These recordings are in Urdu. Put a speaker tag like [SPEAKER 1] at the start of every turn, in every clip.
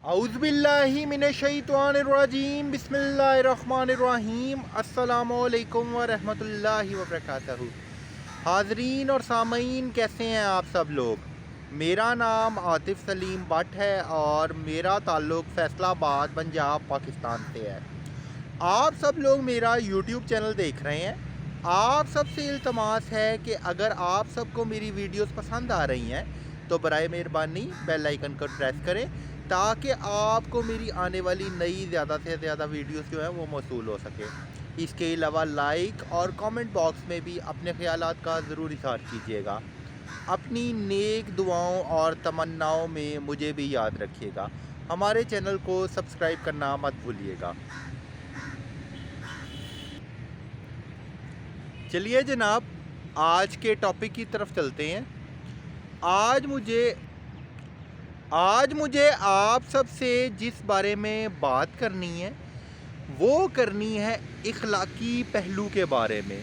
[SPEAKER 1] اعوذ باللہ من الشیطان الرجیم بسم اللہ الرحمن الرحیم السلام علیکم ورحمۃ اللہ وبرکاتہ۔ حاضرین اور سامعین، کیسے ہیں آپ سب لوگ؟ میرا نام عاطف سلیم بٹ ہے اور میرا تعلق فیصل آباد پنجاب پاکستان سے ہے۔ آپ سب لوگ میرا یوٹیوب چینل دیکھ رہے ہیں۔ آپ سب سے التماس ہے کہ اگر آپ سب کو میری ویڈیوز پسند آ رہی ہیں تو برائے مہربانی بیل آئیکن کو پریس کریں تاکہ آپ کو میری آنے والی نئی زیادہ سے زیادہ ویڈیوز جو ہیں وہ موصول ہو سکے۔ اس کے علاوہ لائک اور کامنٹ باکس میں بھی اپنے خیالات کا ضرور اظہار کیجیے گا۔ اپنی نیک دعاؤں اور تمناؤں میں مجھے بھی یاد رکھیے گا۔ ہمارے چینل کو سبسکرائب کرنا مت بھولیے گا۔ چلیے جناب، آج کے ٹاپک کی طرف چلتے ہیں۔ آج مجھے آپ سب سے جس بارے میں بات کرنی ہے وہ کرنی ہے اخلاقی پہلو کے بارے میں۔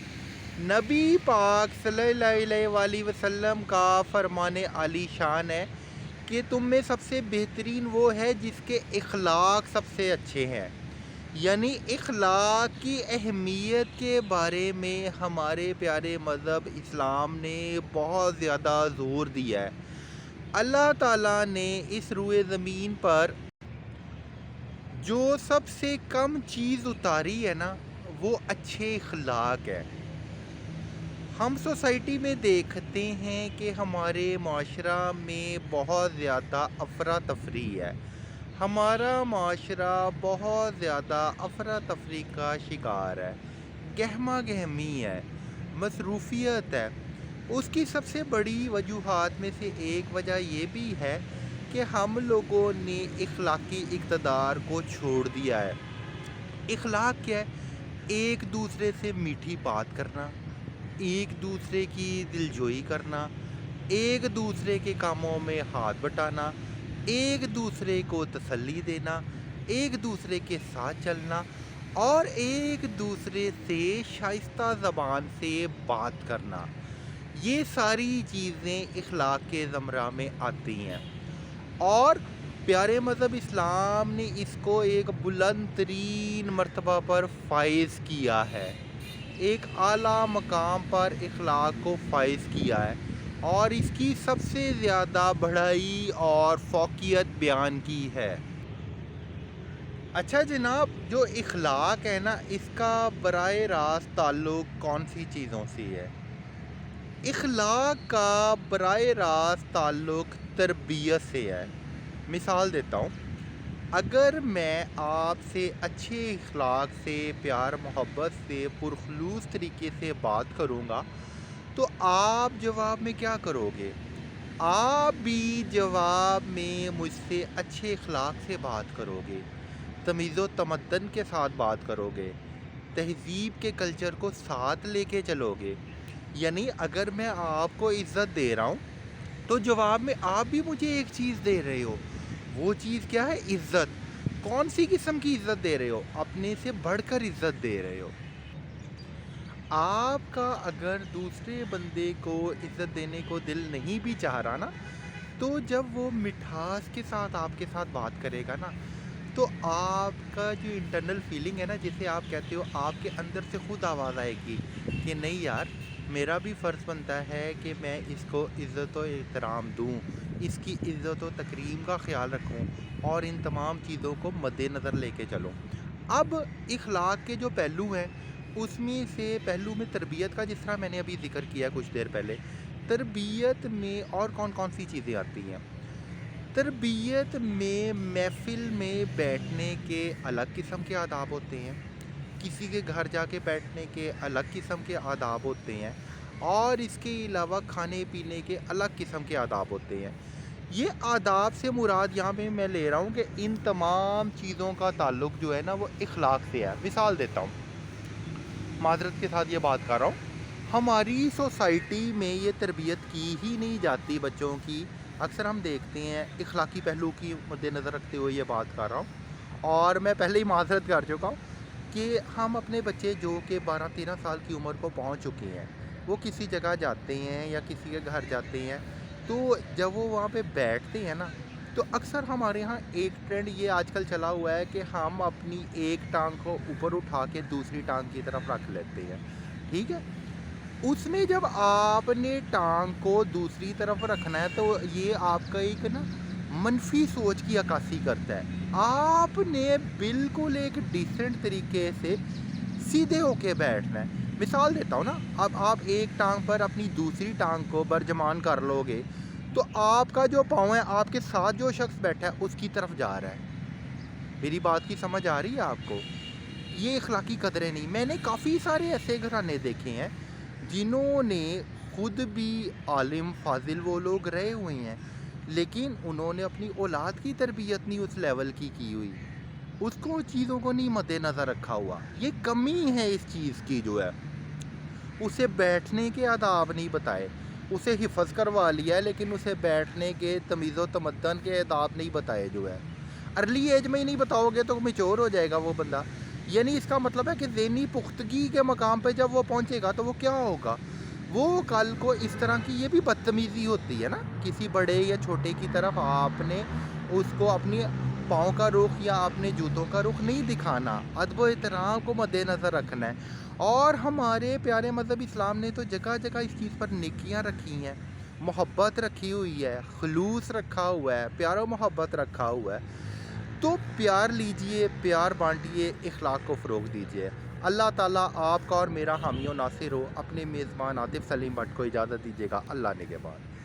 [SPEAKER 1] نبی پاک صلی اللہ علیہ وسلم کا فرمان عالی شان ہے کہ تم میں سب سے بہترین وہ ہے جس کے اخلاق سب سے اچھے ہیں۔ یعنی اخلاق کی اہمیت کے بارے میں ہمارے پیارے مذہب اسلام نے بہت زیادہ زور دیا ہے۔ اللہ تعالیٰ نے اس روئے زمین پر جو سب سے کم چیز اتاری ہے نا، وہ اچھے اخلاق ہے۔ ہم سوسائٹی میں دیکھتے ہیں کہ ہمارے معاشرہ میں بہت زیادہ افراتفری ہے۔ ہمارا معاشرہ بہت زیادہ افراتفری کا شکار ہے، گہما گہمی ہے، مصروفیت ہے۔ اس کی سب سے بڑی وجوہات میں سے ایک وجہ یہ بھی ہے کہ ہم لوگوں نے اخلاقی اقتدار کو چھوڑ دیا ہے۔ اخلاق کیا ہے؟ ایک دوسرے سے میٹھی بات کرنا، ایک دوسرے کی دلجوئی کرنا، ایک دوسرے کے کاموں میں ہاتھ بٹانا، ایک دوسرے کو تسلی دینا، ایک دوسرے کے ساتھ چلنا اور ایک دوسرے سے شائستہ زبان سے بات کرنا۔ یہ ساری چیزیں اخلاق کے زمرہ میں آتی ہیں اور پیارے مذہب اسلام نے اس کو ایک بلند ترین مرتبہ پر فائز کیا ہے، ایک اعلیٰ مقام پر اخلاق کو فائز کیا ہے اور اس کی سب سے زیادہ بڑھائی اور فوقیت بیان کی ہے۔ اچھا جناب، جو اخلاق ہے نا، اس کا براہ راست تعلق کون سی چیزوں سے ہے؟ اخلاق کا براہ راست تعلق تربیت سے ہے۔ مثال دیتا ہوں، اگر میں آپ سے اچھے اخلاق سے، پیار محبت سے، پرخلوص طریقے سے بات کروں گا تو آپ جواب میں کیا کرو گے؟ آپ بھی جواب میں مجھ سے اچھے اخلاق سے بات کرو گے، تمیز و تمدن کے ساتھ بات کرو گے، تہذیب کے کلچر کو ساتھ لے کے چلو گے۔ یعنی اگر میں آپ کو عزت دے رہا ہوں تو جواب میں آپ بھی مجھے ایک چیز دے رہے ہو۔ وہ چیز کیا ہے؟ عزت۔ کون سی قسم کی عزت دے رہے ہو؟ اپنے سے بڑھ کر عزت دے رہے ہو۔ آپ کا اگر دوسرے بندے کو عزت دینے کو دل نہیں بھی چاہ رہا نا، تو جب وہ مٹھاس کے ساتھ آپ کے ساتھ بات کرے گا نا، تو آپ کا جو انٹرنل فیلنگ ہے نا، جسے آپ کہتے ہو، آپ کے اندر سے خود آواز آئے گی کہ نہیں یار، میرا بھی فرض بنتا ہے کہ میں اس کو عزت و احترام دوں، اس کی عزت و تکریم کا خیال رکھوں اور ان تمام چیزوں کو مد نظر لے کے چلوں۔ اب اخلاق کے جو پہلو ہیں، اس میں سے پہلو میں تربیت کا، جس طرح میں نے ابھی ذکر کیا کچھ دیر پہلے، تربیت میں اور کون کون سی چیزیں آتی ہیں؟ تربیت میں محفل میں بیٹھنے کے الگ قسم کے آداب ہوتے ہیں، کسی کے گھر جا کے بیٹھنے کے الگ قسم کے آداب ہوتے ہیں اور اس کے علاوہ کھانے پینے کے الگ قسم کے آداب ہوتے ہیں۔ یہ آداب سے مراد یہاں پہ میں لے رہا ہوں کہ ان تمام چیزوں کا تعلق جو ہے نا، وہ اخلاق سے ہے۔ مثال دیتا ہوں، معذرت کے ساتھ یہ بات کر رہا ہوں، ہماری سوسائٹی میں یہ تربیت کی ہی نہیں جاتی بچوں کی۔ اکثر ہم دیکھتے ہیں، اخلاقی پہلو کی مد نظر رکھتے ہوئے یہ بات کر رہا ہوں اور میں پہلے ہی معذرت کر چکا ہوں کہ ہم اپنے بچے جو کہ 12-13 سال کی عمر کو پہنچ چکے ہیں، وہ کسی جگہ جاتے ہیں یا کسی کے گھر جاتے ہیں، تو جب وہ وہاں پہ بیٹھتے ہیں نا، تو اکثر ہمارے یہاں ایک ٹرینڈ یہ آج کل چلا ہوا ہے کہ ہم اپنی ایک ٹانگ کو اوپر اٹھا کے دوسری ٹانگ کی طرف رکھ لیتے ہیں، ٹھیک ہے؟ اس میں جب آپ نے ٹانگ کو دوسری طرف رکھنا ہے تو یہ آپ کا ایک نا منفی سوچ کی عکاسی کرتا ہے۔ آپ نے بالکل ایک ڈیسنٹ طریقے سے سیدھے ہو کے بیٹھنا ہے۔ مثال دیتا ہوں نا، اب آپ ایک ٹانگ پر اپنی دوسری ٹانگ کو برجمان کر لو گے تو آپ کا جو پاؤں ہے آپ کے ساتھ جو شخص بیٹھا ہے اس کی طرف جا رہا ہے۔ میری بات کی سمجھ آ رہی ہے آپ کو؟ یہ اخلاقی قدریں نہیں۔ میں نے کافی سارے ایسے گھرانے دیکھے ہیں جنہوں نے خود بھی عالم فاضل وہ لوگ رہے ہوئے ہیں، لیکن انہوں نے اپنی اولاد کی تربیت نہیں اس لیول کی ہوئی، اس کو چیزوں کو نہیں مد نظر رکھا ہوا۔ یہ کمی ہے اس چیز کی جو ہے، اسے بیٹھنے کے آداب نہیں بتائے، اسے حفظ کروا لیا ہے لیکن اسے بیٹھنے کے تمیز و تمدن کے آداب نہیں بتائے جو ہے۔ ارلی ایج میں ہی نہیں بتاؤ گے تو میچور ہو جائے گا وہ بندہ، یعنی اس کا مطلب ہے کہ ذہنی پختگی کے مقام پہ جب وہ پہنچے گا تو وہ کیا ہوگا، وہ کل کو اس طرح کی یہ بھی بدتمیزی ہوتی ہے نا، کسی بڑے یا چھوٹے کی طرف آپ نے اس کو اپنی پاؤں کا رخ یا اپنے جوتوں کا رخ نہیں دکھانا، ادب و احترام کو مد نظر رکھنا ہے۔ اور ہمارے پیارے مذہب اسلام نے تو جگہ جگہ اس چیز پر نیکیاں رکھی ہیں، محبت رکھی ہوئی ہے، خلوص رکھا ہوا ہے، پیار و محبت رکھا ہوا ہے۔ تو پیار لیجئے، پیار بانٹیے، اخلاق کو فروغ دیجئے۔ اللہ تعالیٰ آپ کا اور میرا حامی و ناصر ہو۔ اپنے میزبان عاطف سلیم بٹ کو اجازت دیجیے گا۔ اللہ نگہبان۔